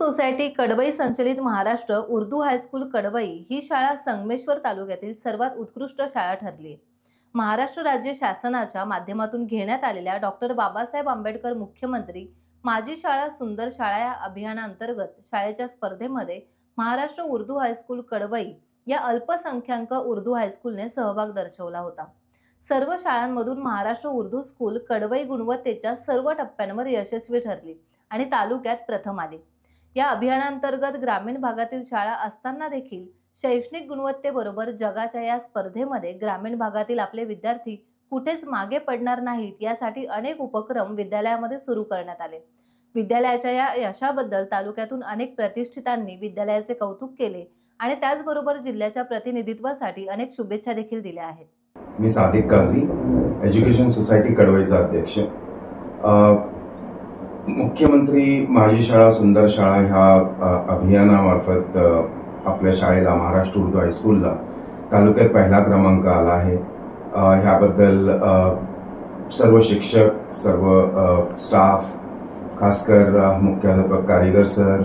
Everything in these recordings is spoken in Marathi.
सोसायटी कडवई संचलित महाराष्ट्र उर्दू हायस्कूल कडवई ही शाळा संगमेश्वर तालुक्यातील सर्वात उत्कृष्ट शाळा ठरली। महाराष्ट्र राज्य शासनाच्या माध्यमातून घेण्यात आलेल्या डॉक्टर बाबासाहेब आंबेडकर मुख्यमंत्री माझी शाळा सुंदर शाळा या अभियानांतर्गत शाळेच्या स्पर्धेमध्ये महाराष्ट्र उर्दू हायस्कूल कडवई या अल्पसंख्याक उर्दू हायस्कूलने सहभाग दर्शवला होता। सर्व शाळांमधून महाराष्ट्र उर्दू स्कूल कडवई गुणवत्तेच्या सर्व टप्प्यांवर यशस्वी ठरली आणि तालुक्यात प्रथम आली। या अभियानांतर्गत ग्रामीण भागातील शाळा असताना देखील शैक्षणिक गुणवत्तेबरोबर जगाच्या या स्पर्धेमध्ये ग्रामीण भागातील आपले विद्यार्थी कुठेच मागे पडणार नाहीत यासाठी अनेक उपक्रम विद्यालयामध्ये सुरू करण्यात आले। विद्यालयाच्या या यशाबद्दल तालुक्यातून अनेक प्रतिष्ठितांनी विद्यालयाचे कौतुक केले आणि त्याचबरोबर जिल्ह्याच्या प्रतिनिधित्वासाठी अनेक शुभेच्छा देखील दिल्या आहेत। मी सादिक काझी, एज्युकेशन सोसायटी कडवईचा अध्यक्ष। मुख्यमंत्री माझी शाळा सुंदर शाळा ह्या अभियानामार्फत आपल्या शाळेला महाराष्ट्र उर्दू हायस्कूलला तालुक्यात पहिला क्रमांक आला आहे। ह्याबद्दल सर्व शिक्षक, सर्व स्टाफ, खासकर मुख्याध्यापक कारीगर सर,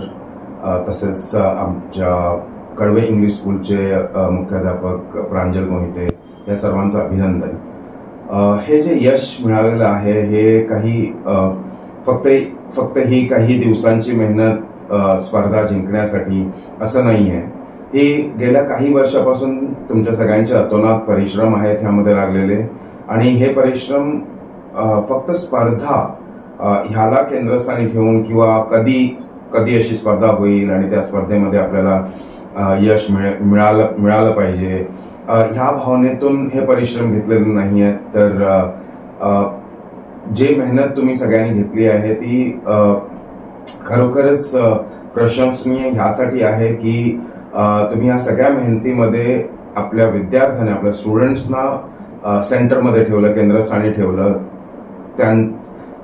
तसेच आमच्या कडवई इंग्लिश स्कूलचे मुख्याध्यापक प्रांजल मोहिते या सर्वांचं अभिनंदन। हे जे यश मिळालेलं आहे हे काही फक्त ही काही दिवसांची मेहनत स्पर्धा जिंकण्यासाठी असं नाही आहे। हे गेल्या काही वर्षापासून तुमच्या सगळ्यांचे अतोनात परिश्रम आहेत ह्यामध्ये लागलेले आणि हे परिश्रम फक्त स्पर्धा ह्याला केंद्रस्थानी ठेवून किंवा कधी अशी स्पर्धा होईल आणि त्या स्पर्धेमध्ये आपल्याला यश मिळालं पाहिजे ह्या भावनेतून हे परिश्रम घेतलेले नाही आहेत। तर जे मेहनत तुम्ही सगळ्यांनी घेतली आहे ती खरोखरच प्रशंसनीय ह्यासाठी आहे की तुम्ही या सगळ्या मेहनतीमध्ये आपल्या विद्यार्थ्यांना, आपल्या स्टुडंट्सना सेंटरमध्ये ठेवलं, केंद्रस्थानी ठेवलं।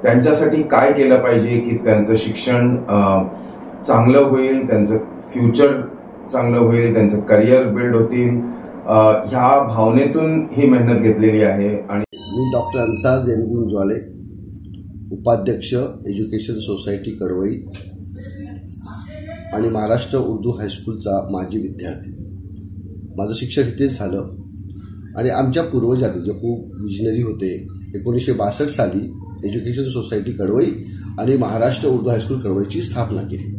त्यांच्यासाठी काय केलं पाहिजे की त्यांचं शिक्षण चांगलं होईल, त्यांचं फ्युचर चांगलं होईल, त्यांचं करिअर बिल्ड होतील ह्या भावनेतून ही मेहनत घेतलेली आहे। आणि मी डॉक्टर अन्सार जैनुद्दीन ज्वाले, उपाध्यक्ष एज्युकेशन सोसायटी कडवई आणि महाराष्ट्र उर्दू हायस्कूलचा माजी विद्यार्थी। माझं शिक्षण इथेच झालं आणि आमच्या पूर्वजांनी जे खूप विजनरी होते 1962 साली एज्युकेशन सोसायटी कडवई आणि महाराष्ट्र उर्दू हायस्कूल कडवईची स्थापना केली।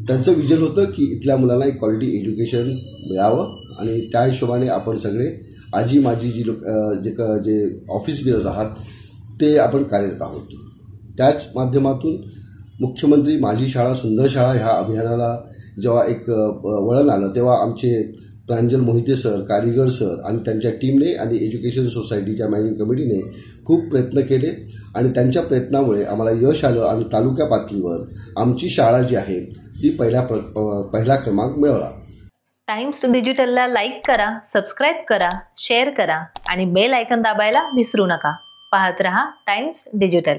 त्यांचं विजन होतं की इथल्या मुलांना एक क्वालिटी एज्युकेशन मिळावं आणि त्या हिशोबाने आपण सगळे आजी माजी जे ऑफिस बिअर्स आहात ते आपण कार्यरत आहोत। त्याच माध्यमातून मुख्यमंत्री माझी शाळा सुंदर शाळा ह्या अभियानाला जेव्हा एक वळण आलं तेव्हा आमचे प्रांजल मोहिते सर, कारीगर सर आणि त्यांच्या टीमने आणि एज्युकेशन सोसायटीच्या मॅनेजिंग कमिटीने खूप प्रयत्न केले आणि त्यांच्या प्रयत्नामुळे आम्हाला यश आलं आणि तालुका पातळीवर आमची शाळा जी आहे ती पहिला क्रमांक मिळवला। टाइम्स डिजिटलला लाईक करा, सबस्क्राईब करा, शेअर करा आणि बेल आयकॉन दाबायला विसरू नका। पाहत रहा टाइम्स डिजिटल।